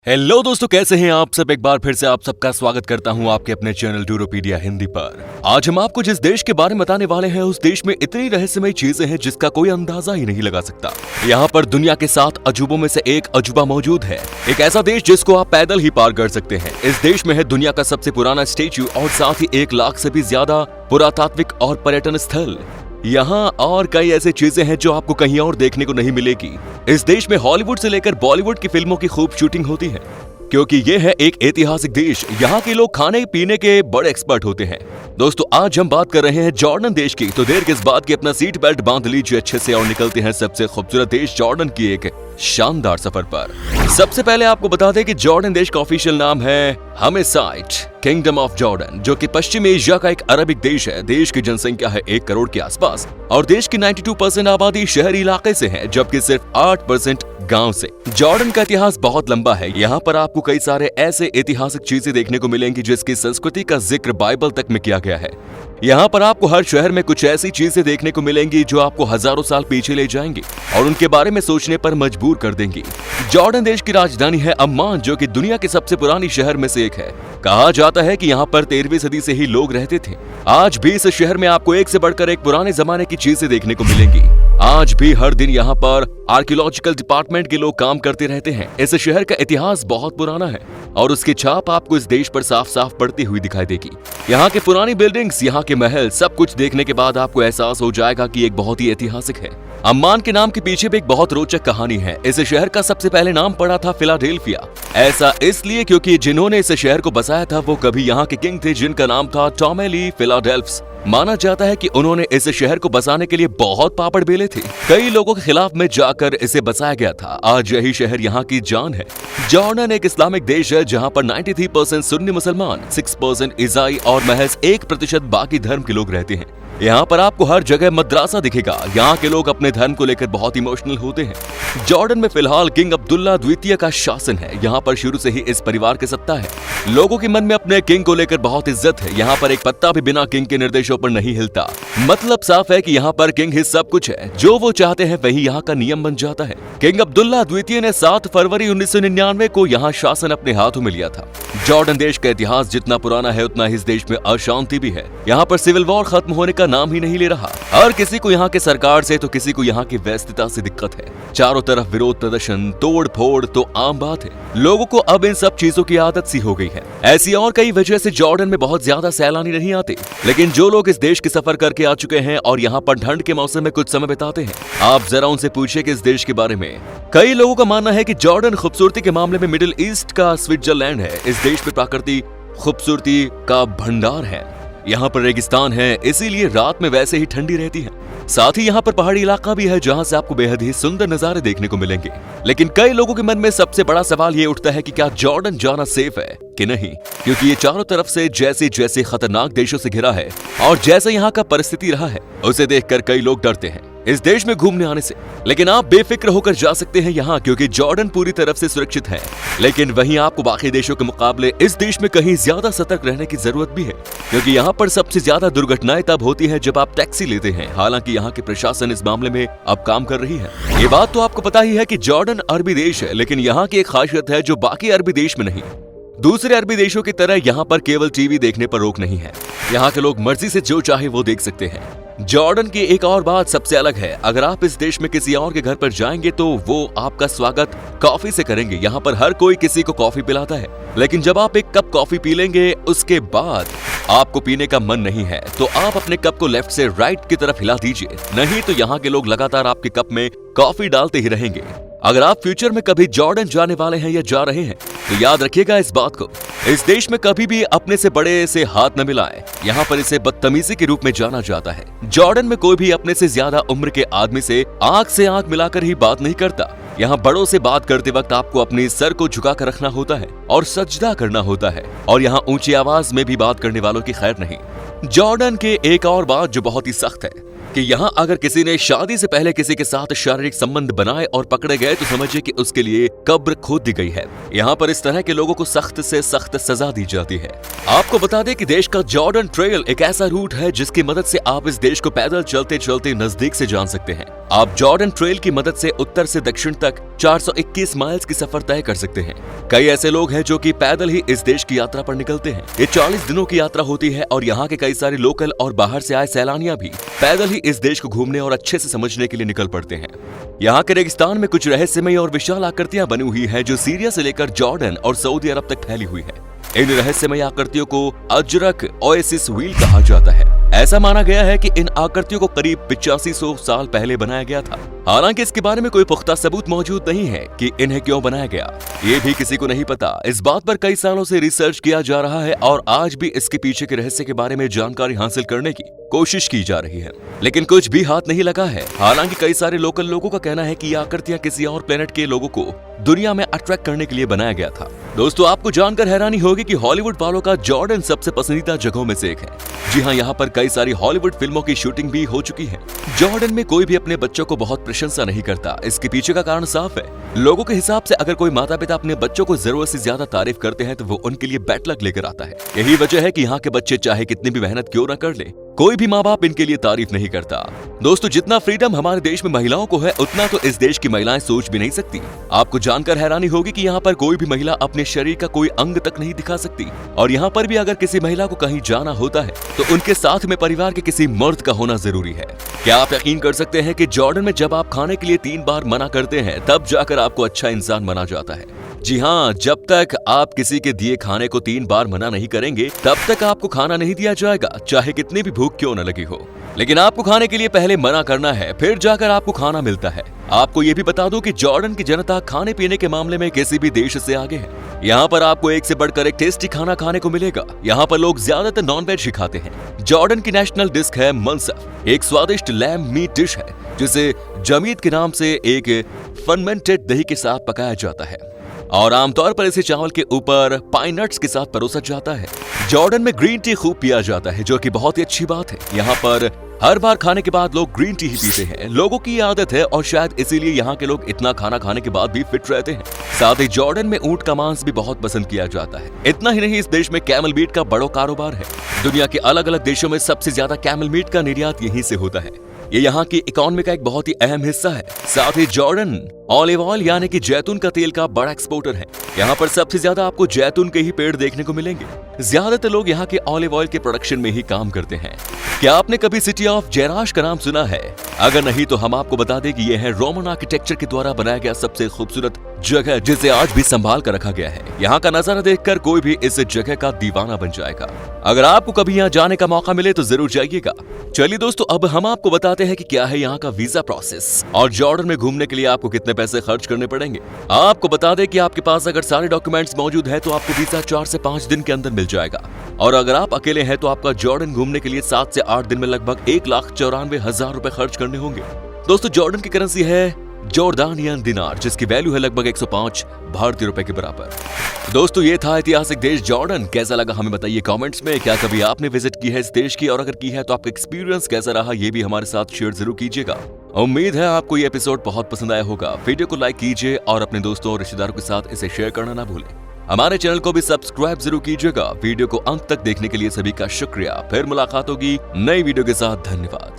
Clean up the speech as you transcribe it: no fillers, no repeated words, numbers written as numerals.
Hello दोस्तों, कैसे हैं आप सब। एक बार फिर से आप सबका स्वागत करता हूं आपके अपने चैनल ड्यूरोपीडिया हिंदी पर। आज हम आपको जिस देश के बारे में बताने वाले हैं उस देश में इतनी रहस्यमय चीजें हैं जिसका कोई अंदाजा ही नहीं लगा सकता। यहाँ पर दुनिया के 7 अजूबों में से एक अजूबा मौजूद है, एक ऐसा देश जिसको आप पैदल ही पार कर सकते हैं। इस देश में है दुनिया का सबसे पुराना स्टेच्यू और साथ ही 1 लाख से भी ज्यादा पुरातात्विक और पर्यटन स्थल। यहाँ और कई ऐसी चीजें हैं जो आपको कहीं और देखने को नहीं मिलेगी। इस देश में हॉलीवुड से लेकर बॉलीवुड की फिल्मों की खूब शूटिंग होती है, क्योंकि ये है एक ऐतिहासिक देश। यहाँ के लोग खाने पीने के बड़े एक्सपर्ट होते हैं। दोस्तों, आज हम बात कर रहे हैं जॉर्डन देश की, तो देर किस बात की अपना सीट बेल्ट बांध लीजिए अच्छे से और निकलते हैं सबसे खूबसूरत देश जॉर्डन की एक शानदार सफर पर। सबसे पहले आपको बता दें कि जॉर्डन देश का ऑफिशियल नाम है हमेसाइट किंगडम ऑफ जॉर्डन, जो कि पश्चिमी एशिया का एक अरबिक देश है। देश की जनसंख्या है 1 करोड़ के आसपास और देश की 92% आबादी शहरी इलाके से है, जबकि सिर्फ 8% गांव से। जॉर्डन का इतिहास बहुत लंबा है। यहाँ पर आपको कई सारे ऐसे ऐतिहासिक चीजें देखने को मिलेंगी जिसकी संस्कृति का जिक्र बाइबल तक में किया गया है। यहाँ पर आपको हर शहर में कुछ ऐसी चीजें देखने को मिलेंगी जो आपको हजारों साल पीछे ले जाएंगी और उनके बारे में सोचने पर मजबूर कर देंगी। जॉर्डन देश की राजधानी है अम्मान, जो कि दुनिया के सबसे पुरानी शहर में से एक है। कहा जाता है कि यहाँ पर 13वीं सदी से ही लोग रहते थे। आज भी इस शहर में आपको एक से बढ़कर एक पुराने जमाने की चीजें देखने को मिलेंगी। आज भी हर दिन यहाँ पर आर्कियोलॉजिकल डिपार्टमेंट के लोग काम करते रहते हैं। इस शहर का इतिहास बहुत पुराना है और उसकी छाप आपको इस देश पर साफ साफ पड़ती हुई दिखाई देगी। यहाँ की पुरानी बिल्डिंग्स, यहाँ के महल, सब कुछ देखने के बाद आपको एहसास हो जाएगा कि एक बहुत ही ऐतिहासिक है। अम्मान के नाम के पीछे भी एक बहुत रोचक कहानी है। इस शहर का सबसे पहले नाम पड़ा था फिलाडेल्फिया। ऐसा इसलिए क्योंकि जिन्होंने इस शहर को बसाया था वो कभी यहाँ के किंग थे, जिनका नाम था टॉमेली फिलाडेल्फ्स। माना जाता है कि उन्होंने इस शहर को बसाने के लिए बहुत पापड़ बेले थे। कई लोगों के खिलाफ में जाकर इसे बसाया गया था। आज यही शहर यहाँ की जान है। जॉर्डन एक इस्लामिक देश है जहाँ पर 93% सुन्नी मुसलमान, 6% ईसाई और महज 1% बाकी धर्म के लोग रहते हैं। यहाँ पर आपको हर जगह मद्रासा दिखेगा। यहाँ के लोग अपने धर्म को लेकर बहुत इमोशनल होते हैं। जॉर्डन में फिलहाल किंग अब्दुल्ला द्वितीय का शासन है। यहाँ पर शुरू से ही इस परिवार की सत्ता है। लोगों के मन में अपने किंग को लेकर बहुत इज्जत है। यहाँ पर एक पत्ता भी बिना किंग के निर्देशों पर नहीं हिलता। मतलब साफ है कि यहाँ पर किंग ही सब कुछ है। जो वो चाहते हैं वही यहाँ का नियम बन जाता है। किंग अब्दुल्ला द्वितीय ने 7 फरवरी 1999 को यहाँ शासन अपने हाथों में लिया था। जॉर्डन देश का इतिहास जितना पुराना है उतना ही इस देश में अशांति भी है। यहाँ पर सिविल वॉर खत्म होने का नाम ही नहीं ले रहा। हर किसी को यहाँ के सरकार से तो किसी को यहाँ की व्यस्तता से दिक्कत है। चारों तरफ विरोध प्रदर्शन, तोड़ फोड़ तो आम बात है। लोगों को अब इन सब चीजों की आदत सी हो गई है। ऐसी और कई वजह से जॉर्डन में बहुत ज्यादा सैलानी नहीं आते, लेकिन जो लोग इस देश की सफर करके आ चुके हैं और यहाँ पर ठंड के मौसम में कुछ समय बिताते हैं, आप जरा उनसे पूछिए कि इस देश के बारे में। कई लोगों का मानना है कि जॉर्डन खूबसूरती के मामले में मिडिल ईस्ट का स्विट्जरलैंड है। इस देश में प्राकृतिक खूबसूरती का भंडार है। यहाँ पर रेगिस्तान है, इसीलिए रात में वैसे ही ठंडी रहती है। साथ ही यहाँ पर पहाड़ी इलाका भी है जहाँ से आपको बेहद ही सुंदर नजारे देखने को मिलेंगे। लेकिन कई लोगों के मन में सबसे बड़ा सवाल ये उठता है कि क्या जॉर्डन जाना सेफ है कि नहीं, क्योंकि ये चारों तरफ से जैसे जैसे खतरनाक देशों से घिरा है और जैसे यहाँ का परिस्थिति रहा है उसे देखकर कई लोग डरते हैं इस देश में घूमने आने से। लेकिन आप बेफिक्र होकर जा सकते हैं यहाँ, क्योंकि जॉर्डन पूरी तरफ से सुरक्षित है। लेकिन वहीं आपको बाकी देशों के मुकाबले इस देश में कहीं ज्यादा सतर्क रहने की जरूरत भी है, क्योंकि यहाँ पर सबसे ज्यादा दुर्घटनाएं तब होती हैं जब आप टैक्सी लेते हैं। हालांकि यहाँ की प्रशासन इस मामले में अब काम कर रही है। ये बात तो आपको पता ही है कि जॉर्डन अरबी देश है, लेकिन यहाँ की एक खासियत है जो बाकी अरबी देश में नहीं। दूसरे अरबी देशों की तरह यहाँ पर केवल टीवी देखने पर रोक नहीं है। यहाँ के लोग मर्जी से जो चाहे वो देख सकते हैं। जॉर्डन की एक और बात सबसे अलग है। अगर आप इस देश में किसी और के घर पर जाएंगे तो वो आपका स्वागत कॉफी से करेंगे। यहाँ पर हर कोई किसी को कॉफी पिलाता है, लेकिन जब आप एक कप कॉफी पी लेंगे उसके बाद आपको पीने का मन नहीं है तो आप अपने कप को लेफ्ट से राइट की तरफ हिला दीजिए, नहीं तो यहाँ के लोग लगातार आपके कप में कॉफी डालते ही रहेंगे। अगर आप फ्यूचर में कभी जॉर्डन जाने वाले हैं या जा रहे हैं तो याद रखिएगा इस बात को, इस देश में कभी भी अपने से बड़े से हाथ न मिलाएं। यहाँ पर इसे बदतमीजी के रूप में जाना जाता है। जॉर्डन में कोई भी अपने से ज्यादा उम्र के आदमी से आंख मिलाकर ही बात नहीं करता। यहाँ बड़ों से बात करते वक्त आपको अपने सर को झुका कर रखना होता है और सजदा करना होता है, और यहाँ ऊंची आवाज में भी बात करने वालों की खैर नहीं। जॉर्डन के एक और बात जो बहुत ही सख्त है कि यहाँ अगर किसी ने शादी से पहले किसी के साथ शारीरिक संबंध बनाए और पकड़े गए तो समझिए कि उसके लिए कब्र खोद दी गई है। यहाँ पर इस तरह के लोगों को सख्त से सख्त सजा दी जाती है। आपको बता दें कि देश का जॉर्डन ट्रेल एक ऐसा रूट है जिसकी मदद से आप इस देश को पैदल चलते चलते नजदीक से जान सकते हैं। आप जॉर्डन ट्रेल की मदद से उत्तर से दक्षिण तक 421 माइल्स की सफर तय कर सकते हैं। कई ऐसे लोग हैं जो कि पैदल ही इस देश की यात्रा पर निकलते हैं। ये 40 दिनों की यात्रा होती है और यहाँ के कई सारे लोकल और बाहर से आए सैलानियां भी पैदल ही इस देश को घूमने और अच्छे से समझने के लिए निकल पड़ते हैं। यहाँ के रेगिस्तान में कुछ रहस्यमय और विशाल आकृतियां बनी हुई है जो सीरिया से लेकर जॉर्डन और सऊदी अरब तक फैली हुई है। इन रहस्यमय आकृतियों को अजरक ओएसिस व्हील कहा जाता है। ऐसा माना गया है कि इन आकृतियों को करीब 8500 साल पहले बनाया गया था। हालांकि इसके बारे में कोई पुख्ता सबूत मौजूद नहीं है कि इन्हें क्यों बनाया गया, ये भी किसी को नहीं पता। इस बात पर कई सालों से रिसर्च किया जा रहा है और आज भी इसके पीछे के रहस्य के बारे में जानकारी हासिल करने की कोशिश की जा रही है, लेकिन कुछ भी हाथ नहीं लगा है। हालांकि कई सारे लोकल लोगों का कहना है कि ये आकृतियां किसी और प्लेनेट के लोगों को दुनिया में अट्रैक्ट करने के लिए बनाया गया था। दोस्तों, आपको जानकर हैरानी होगी कि हॉलीवुड वालों का जॉर्डन सबसे पसंदीदा जगहों में से एक है। जी हाँ, यहाँ पर कई सारी हॉलीवुड फिल्मों की शूटिंग भी हो चुकी है। जॉर्डन में कोई भी अपने बच्चों को बहुत प्रशंसा नहीं करता। इसके पीछे का कारण साफ है। लोगों के हिसाब से अगर कोई माता पिता अपने बच्चों को जरूरत से ज्यादा तारीफ करते हैं तो वो उनके लिए बैड लक लेकर आता है। यही वजह है कि यहाँ के बच्चे चाहे कितनी भी मेहनत क्यों न कर ले, कोई भी माँ बाप इनके लिए तारीफ नहीं करता। दोस्तों, जितना फ्रीडम हमारे देश में महिलाओं को है उतना तो इस देश की महिलाएं सोच भी नहीं सकती। आपको जानकर हैरानी होगी कि यहाँ पर कोई भी महिला अपने शरीर का कोई अंग तक नहीं दिखा सकती। और यहाँ पर भी अगर किसी महिला को कहीं जाना होता है तो उनके साथ में परिवार के किसी मर्द का होना जरूरी है। क्या आप यकीन कर सकते हैं कि जॉर्डन में जब आप खाने के लिए 3 बार मना करते हैं तब जाकर आपको अच्छा इंसान माना जाता है। जी हाँ, जब तक आप किसी के दिए खाने को 3 बार मना नहीं करेंगे तब तक आपको खाना नहीं दिया जाएगा, चाहे कितनी भी भूख क्यों न लगी हो। लेकिन आपको खाने के लिए पहले मना करना है, फिर जाकर आपको खाना मिलता है। आपको ये भी बता दूं कि जॉर्डन की जनता खाने पीने के मामले में किसी भी देश से आगे है। यहाँ पर आपको एक से बढ़कर एक टेस्टी खाना खाने को मिलेगा। यहाँ पर लोग ज्यादातर नॉनवेज ही खाते हैं। जॉर्डन की नेशनल डिश है मनसफ, एक स्वादिष्ट लैम मीट डिश है जिसे जमीद के नाम से एक फर्मेंटेड दही के साथ पकाया जाता है और आमतौर पर इसे चावल के ऊपर पाइन नट्स के साथ परोसा जाता है। जॉर्डन में ग्रीन टी खूब पिया जाता है जो कि बहुत ही अच्छी बात है। यहाँ पर हर बार खाने के बाद लोग ग्रीन टी ही पीते हैं। लोगों की ये आदत है और शायद इसीलिए यहाँ के लोग इतना खाना खाने के बाद भी फिट रहते हैं। साथ ही जॉर्डन में ऊंट का मांस भी बहुत पसंद किया जाता है। इतना ही नहीं, इस देश में कैमल मीट का बड़ा कारोबार है। दुनिया के अलग अलग देशों में सबसे ज्यादा कैमल मीट का निर्यात यहीं से होता है। ये यहाँ की इकोनॉमी का एक बहुत ही अहम हिस्सा है। साथ ही जॉर्डन ऑलिव ऑयल यानी कि जैतून का तेल का बड़ा एक्सपोर्टर है। यहाँ पर सबसे ज्यादा आपको जैतून के ही पेड़ देखने को मिलेंगे। ज्यादातर लोग यहाँ के ऑलिव ऑयल के प्रोडक्शन में ही काम करते हैं। क्या आपने कभी सिटी ऑफ जैराश का नाम सुना है? अगर नहीं तो हम आपको बता दें कि यह है रोमन आर्किटेक्चर के द्वारा बनाया गया सबसे खूबसूरत जगह जिसे आज भी संभाल कर रखा गया है। यहाँ का नजारा देखकर कोई भी इस जगह का दीवाना बन जाएगा। अगर आपको कभी यहाँ जाने का मौका मिले तो जरूर जाइएगा। चलिए दोस्तों, अब हम आपको बताते हैं कि क्या है यहाँ का वीजा प्रोसेस और जॉर्डन में घूमने के लिए आपको कितने पैसे खर्च करने पड़ेंगे। आपको बता दें कि आपके पास अगर सारे डॉक्यूमेंट्स मौजूद है तो आपको वीजा 4 से 5 दिन के अंदर मिल जाएगा। और अगर आप अकेले हैं तो आपका जॉर्डन घूमने के लिए 7 से 8 दिन में लगभग 1,94,000 रुपए खर्च करने होंगे। दोस्तों, जॉर्डन की करेंसी है जॉर्डानियन दिनार, जिसकी वैल्यू है लगभग 105 भारतीय रुपए के बराबर। दोस्तों, ये था ऐतिहासिक देश जॉर्डन। कैसा लगा हमें बताइए कमेंट्स में। क्या कभी आपने विजिट की है इस देश की, और अगर की है तो आपका एक्सपीरियंस कैसा रहा ये भी हमारे साथ शेयर जरूर कीजिएगा। उम्मीद है आपको ये एपिसोड बहुत पसंद आया होगा। वीडियो को लाइक कीजिए और अपने दोस्तों और रिश्तेदारों के साथ इसे शेयर करना ना भूलें। हमारे चैनल को भी सब्सक्राइब जरूर कीजिएगा। वीडियो को अंत तक देखने के लिए सभी का शुक्रिया। फिर मुलाकात होगी नई वीडियो के साथ। धन्यवाद।